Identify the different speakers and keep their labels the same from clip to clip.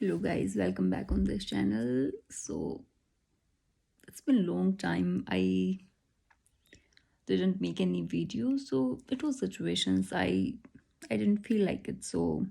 Speaker 1: Hello guys, welcome back on this channel. So it's been a long time I didn't make any video, so it was situations I didn't feel like it. So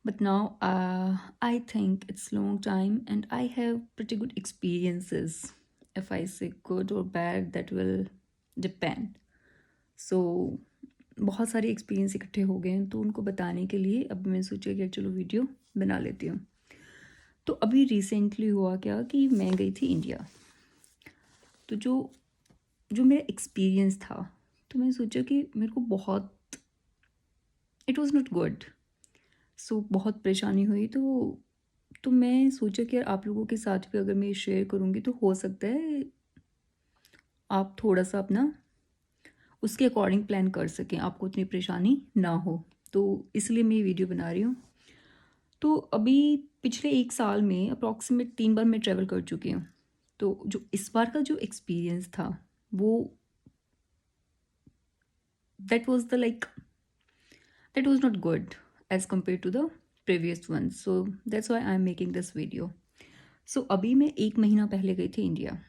Speaker 1: but now I think it's long time and I have pretty good experiences. If I say good or bad, that will depend. So बहुत सारे experience इकट्ठे हो गए हैं, तो उनको बताने के लिए अब मैं सोचा कि चलो वीडियो बना लेती हूँ। तो अभी रिसेंटली हुआ क्या कि मैं गई थी इंडिया। तो जो जो मेरा एक्सपीरियंस था, तो मैंने सोचा कि मेरे को बहुत इट वाज़ नॉट गुड। सो बहुत परेशानी हुई। तो मैं सोचा कि यार आप लोगों के साथ भी अगर मैं शेयर करूँगी तो हो सकता है आप थोड़ा सा अपना उसके अकॉर्डिंग प्लान कर सकें, आपको उतनी परेशानी ना हो। तो इसलिए मैं ये वीडियो बना रही हूँ। तो अभी पिछले 1 साल में अप्रॉक्सीमेट 3 बार मैं ट्रैवल कर चुकी हूँ। तो जो इस बार का जो एक्सपीरियंस था वो that was the like that was not good as compared to the previous one. So that's why I'm making this video. So अभी मैं 1 महीना पहले गई थी इंडिया।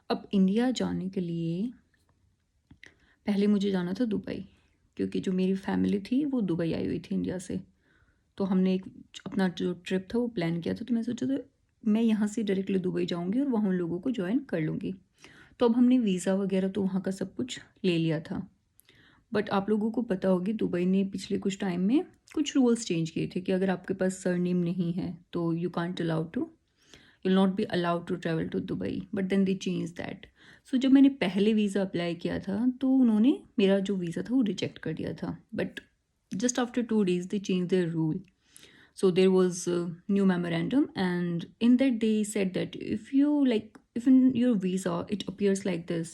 Speaker 1: अब इंडिया जाने के लिए पहले मुझे जाना था दुबई, क्योंकि जो मेरी फैमिली थी वो दुबई आई हुई थी इंडिया से। तो हमने एक अपना जो ट्रिप था वो प्लान किया था। तो मैं सोचा था मैं यहाँ से डायरेक्टली दुबई जाऊँगी और वहाँ उन लोगों को ज्वाइन कर लूँगी। तो अब हमने वीज़ा वगैरह तो वहाँ का सब कुछ ले लिया था। बट आप लोगों को पता होगी दुबई ने पिछले कुछ टाइम में कुछ रूल्स चेंज किए थे कि अगर आपके पास सरनेम नहीं है तो you can't allowed to you'll not be allowed to travel to Dubai, but then they change that. So जब मैंने पहले वीज़ा अप्लाई किया था तो उन्होंने मेरा जो वीज़ा था वो रिजेक्ट कर दिया था। But just after 2 days they change their rule. So there was a new memorandum, and in that they said that if you like, if in your visa it appears like this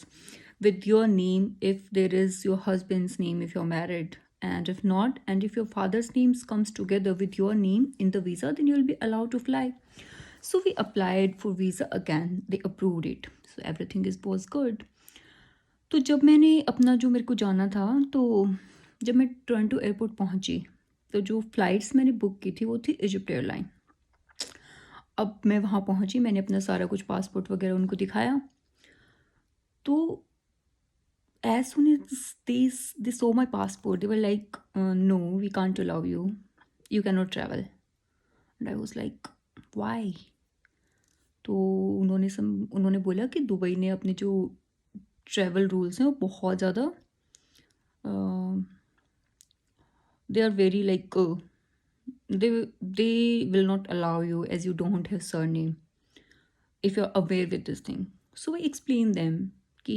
Speaker 1: with your name, if there is your husband's name if you're married, and if not, and if your father's names comes together with your name in the visa, then you'll be allowed to fly. So we applied for visa again, they approved it, so everything is was good. तो जब मैंने अपना जो मेरे को जाना था, तो जब मैं टोरंटो एयरपोर्ट पहुंची तो जो फ़्लाइट्स मैंने बुक की थी वो थी इजिप्ट एयरलाइन। अब मैं वहाँ पहुंची, मैंने अपना सारा कुछ पासपोर्ट वगैरह उनको दिखाया। तो as soon as they saw my passport they were like no we can't allow you, you can not travel. And I was like why. तो उन्होंने बोला कि दुबई ने अपने जो ट्रैवल रूल्स हैं वो बहुत ज़्यादा they are very like they will not allow you as you don't have surname if you're aware with this thing. So I explain them ki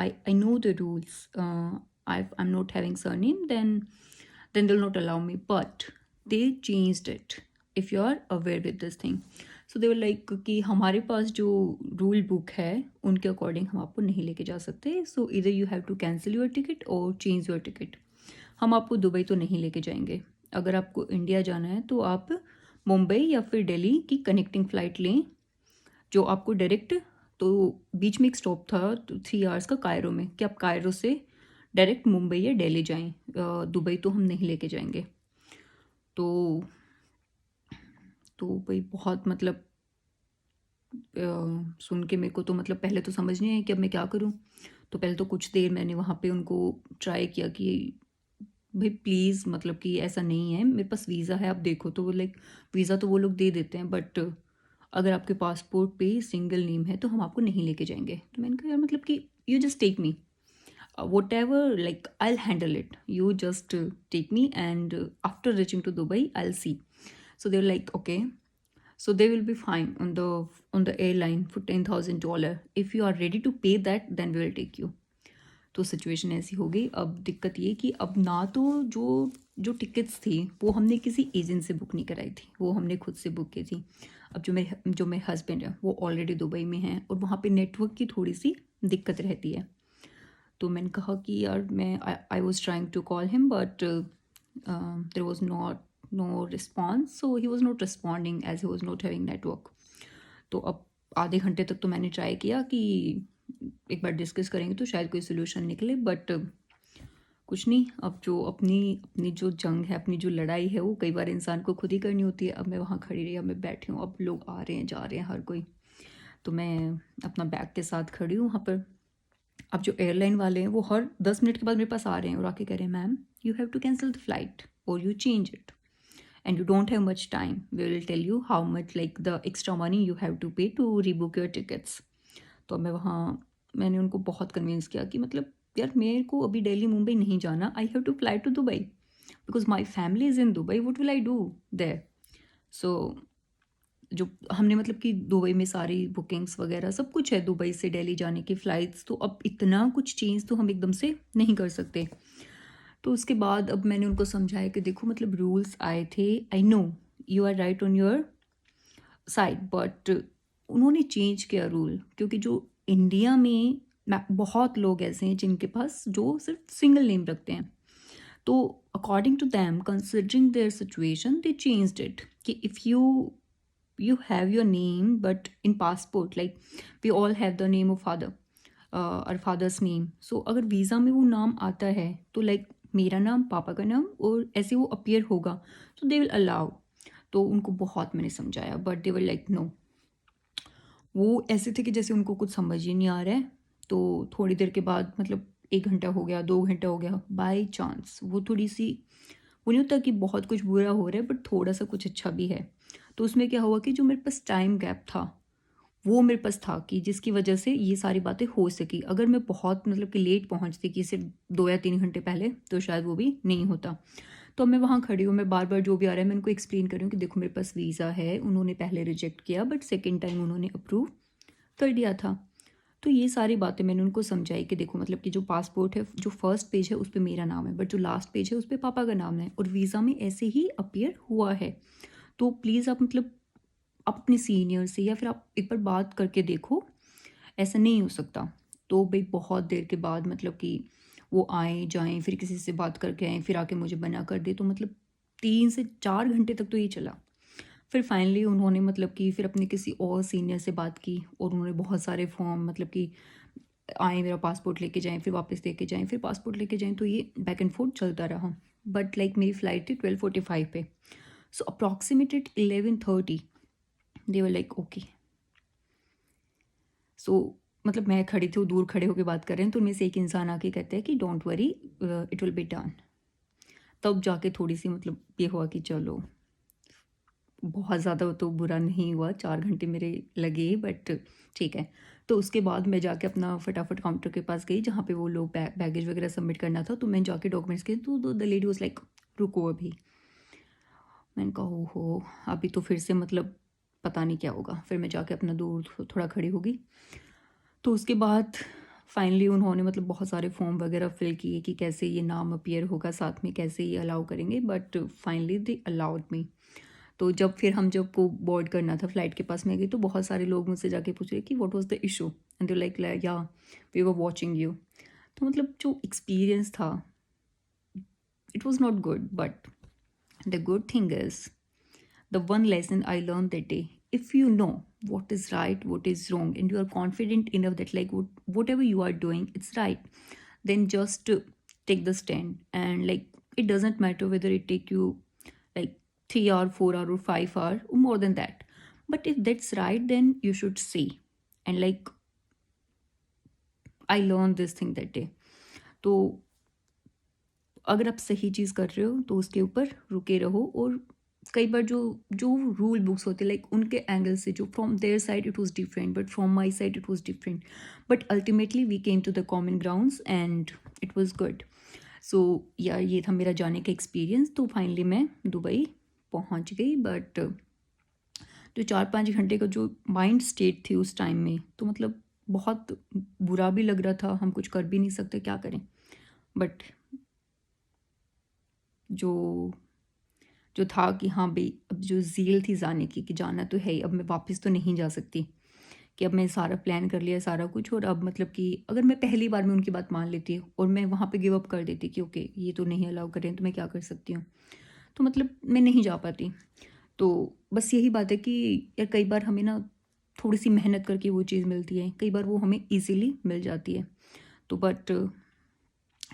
Speaker 1: I know the rules. I'm not having surname, then they'll not allow me, but they changed it if you are aware with this thing. So they were like कि हमारे पास जो rule book है उनके according हम आपको नहीं लेके जा सकते। सो इधर you have to cancel your ticket और चेंज योर टिकट। हम आपको दुबई तो नहीं लेके जाएंगे। अगर आपको इंडिया जाना है तो आप मुंबई या फिर दिल्ली की कनेक्टिंग फ़्लाइट लें, जो आपको डायरेक्ट, तो बीच में एक स्टॉप था तो 3 आवर्स का कायरो में, कि आप कायरो से डायरेक्ट मुंबई या दिल्ली जाएं। दुबई तो हम नहीं लेके जाएंगे। तो भाई बहुत मतलब सुन के मेरे को तो मतलब पहले तो समझ नहीं आया कि अब मैं क्या करूं। तो पहले तो कुछ देर मैंने वहाँ पे उनको ट्राई किया कि भाई प्लीज़, मतलब कि ऐसा नहीं है, मेरे पास वीज़ा है, आप देखो। तो वो लाइक वीज़ा तो वो लोग दे देते हैं, बट अगर आपके पासपोर्ट पे सिंगल नेम है तो हम आपको नहीं लेके जाएंगे। तो मैंने कहा यार मतलब कि you just take me, whatever, like I will handle it, you just take me and after reaching to Dubai I will see. So they're like, okay, so they will be fine on the airline for $10,000. If you are ready to pay that, then we will take you. तो situation ऐसी हो गई। अब दिक्कत ये कि अब ना तो जो जो टिकट्स थी वो हमने किसी एजेंट से बुक नहीं कराई थी, वो हमने खुद से बुक की थी। अब जो मेरे हस्बैंड है वो ऑलरेडी दुबई में हैं और वहाँ पे नेटवर्क की थोड़ी सी दिक्कत रहती है। तो मैंने कहा कि यार मैं I was trying to call him, but there was not no response, so he was not responding as he was not having network. तो अब आधे घंटे तक तो मैंने ट्राई किया कि एक बार डिस्कस करेंगे तो शायद कोई सोल्यूशन निकले, बट कुछ नहीं, अब जो अपनी अपनी जो जंग है, अपनी जो लड़ाई है, वो कई बार इंसान को खुद ही करनी होती है। अब मैं वहाँ खड़ी रही, अब मैं बैठी हूँ, अब लोग आ रहे हैं जा रहे हैं हर कोई। तो मैं अपना बैग के साथ खड़ी हूँ वहाँ पर। अब जो एयरलाइन वाले हैं वो हर 10 मिनट के बाद मेरे पास आ रहे हैं और आके कह रहे हैं, ma'am you have to cancel the flight और you change it and you don't have much time. We will tell you how much like the extra money you have to pay to rebook your tickets. तो मैं वहाँ मैंने उनको बहुत convince किया कि मतलब यार मेरे को अभी दिल्ली मुंबई नहीं जाना, I have to fly to Dubai because my family is in Dubai, what will I do there. So जो हमने मतलब कि दुबई में सारी बुकिंग्स वगैरह सब कुछ है, दुबई से दिल्ली जाने की फ़्लाइट्स, तो अब इतना कुछ चेंज तो हम एकदम से नहीं कर सकते। तो उसके बाद अब मैंने उनको समझाया कि देखो मतलब रूल्स आए थे, I know you are right on your side, but उन्होंने चेंज किया रूल, क्योंकि जो इंडिया में बहुत लोग ऐसे हैं जिनके पास जो सिर्फ सिंगल नेम रखते हैं। तो according to them, considering their situation, they changed it कि if you have your name but in passport like we all have the name of father, our father's name, so अगर visa में वो नाम आता है तो लाइक मेरा नाम, पापा का नाम, और ऐसे वो अपीयर होगा, तो दे विल अलाउ। तो उनको बहुत मैंने समझाया but they were like no. वो ऐसे थे कि जैसे उनको कुछ समझ ही नहीं आ रहा है। तो थोड़ी देर के बाद मतलब 1 घंटा हो गया, 2 घंटा हो गया, बाई चांस वो थोड़ी सी, वो नहीं होता कि बहुत कुछ बुरा हो रहा है बट थोड़ा सा कुछ अच्छा भी है। तो उसमें क्या हुआ कि जो मेरे पास टाइम गैप था वो मेरे पास था, कि जिसकी वजह से ये सारी बातें हो सकी। अगर मैं बहुत मतलब कि लेट पहुंचती कि सिर्फ 2 या 3 घंटे पहले, तो शायद वो भी नहीं होता। तो मैं वहाँ खड़ी हूँ, मैं बार बार जो भी आ रहा है मैं उनको एक्सप्लेन कर रही हूँ कि देखो मेरे पास वीज़ा है, उन्होंने पहले रिजेक्ट किया बट सेकेंड टाइम उन्होंने अप्रूव कर दिया था। तो ये सारी बातें मैंने उनको समझाई कि देखो मतलब कि जो पासपोर्ट है, जो फर्स्ट पेज है उस पर मेरा नाम है बट जो लास्ट पेज है उस पर पापा का नाम है, और वीज़ा में ऐसे ही अपीयर हुआ है। तो प्लीज़ आप मतलब अपने सीनियर से या फिर आप एक बार बात करके देखो, ऐसा नहीं हो सकता। तो भाई बहुत देर के बाद मतलब कि वो आए जाएं, फिर किसी से बात करके आए, फिर आके मुझे मना कर दे, तो मतलब 3 से 4 घंटे तक तो ये चला। फिर फाइनली उन्होंने मतलब कि फिर अपने किसी और सीनियर से बात की और उन्होंने बहुत सारे फॉर्म मतलब कि आए, मेरा पासपोर्ट लेके जाएं, फिर वापस लेके जाएं, फिर पासपोर्ट लेके जाएं, तो ये बैक एंड फोर्थ चलता रहा। बट लाइक मेरी फ़्लाइट थी 12:45 पे, सो approximated 11:30 they were like okay. सो मतलब मैं खड़ी थी, वो दूर खड़े होकर बात कर रहे हैं, तो उनमें से एक इंसान आके कहते हैं कि don't worry, it will be done. तब जाके थोड़ी सी मतलब ये हुआ कि चलो, बहुत ज़्यादा तो बुरा नहीं हुआ, 4 घंटे मेरे लगे बट ठीक है। तो उसके बाद मैं जाके अपना फटाफट काउंटर के पास गई जहाँ पे वो लोग बैगेज वगैरह सबमिट करना था, तो मैं जाके डॉक्यूमेंट्स के, तो द लेडी वाज लाइक रुको अभी। मैंने कहा हो अभी तो फिर से मतलब पता नहीं क्या होगा। फिर मैं जाके अपना दूर थोड़ा खड़ी होगी। तो उसके बाद फाइनली उन्होंने मतलब बहुत सारे फॉर्म वगैरह फिल किए कि कैसे ये नाम अपीयर होगा साथ में, कैसे ये अलाउ करेंगे, but finally they allowed me. तो जब को बोर्ड करना था, फ्लाइट के पास में गई, तो बहुत सारे लोग मुझसे जाके पूछ रहे कि what was the issue, and they like या वी वर वाचिंग यू। तो मतलब जो एक्सपीरियंस था, it was not good, but the good thing is the one lesson I learned that day: if you know what is right, what is wrong, and you are confident enough that like whatever you are doing it's right, then just take the stand. And like it doesn't matter whether it take you like 3 hour, 4 hour, or 5 hour, or more than that. But if that's right, then you should say. And like I learned this thing that day. तो अगर आप सही चीज़ कर रहे हो तो उसके ऊपर रुके रहो। और कई बार जो जो रूल बुक्स होते लाइक उनके एंगल से, जो from their side it was different but from my side it was different, but ultimately we came to the common grounds and it was good. So यार ये था मेरा जाने का एक्सपीरियंस। तो फाइनली मैं दुबई पहुंच गई, बट जो 4-5 घंटे का जो माइंड स्टेट थी उस टाइम में, तो मतलब बहुत बुरा भी लग रहा था, हम कुछ कर भी नहीं सकते, क्या करें। बट जो जो था कि हाँ भाई, अब जो ज़ील थी जाने की कि जाना तो है ही, अब मैं वापस तो नहीं जा सकती, कि अब मैं सारा प्लान कर लिया सारा कुछ। और अब मतलब कि अगर मैं पहली बार में उनकी बात मान लेती और मैं वहाँ पे गिव अप कर देती कि ओके ये तो नहीं अलाउ कर रहे हैं, तो मैं क्या कर सकती हूँ, तो मतलब मैं नहीं जा पाती। तो बस यही बात है कि यार कई बार हमें ना थोड़ी सी मेहनत करके वो चीज़ मिलती है, कई बार वो हमें ईज़िली मिल जाती है। तो बट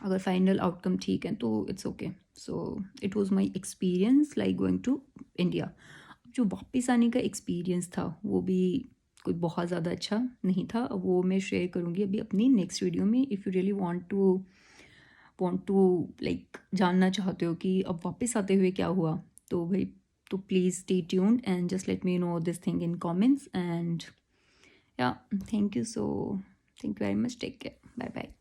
Speaker 1: अगर फाइनल आउटकम ठीक है तो it's okay. So it was my experience like going to India. जो वापस आने का एक्सपीरियंस था वो भी कोई बहुत ज़्यादा अच्छा नहीं था, वो मैं शेयर करूँगी अभी अपनी नेक्स्ट वीडियो में। If you really want to like जानना चाहते हो कि अब वापस आते हुए क्या हुआ, तो भाई तो please stay tuned and just let me know this thing in comments and yeah thank you very much, take care, bye bye.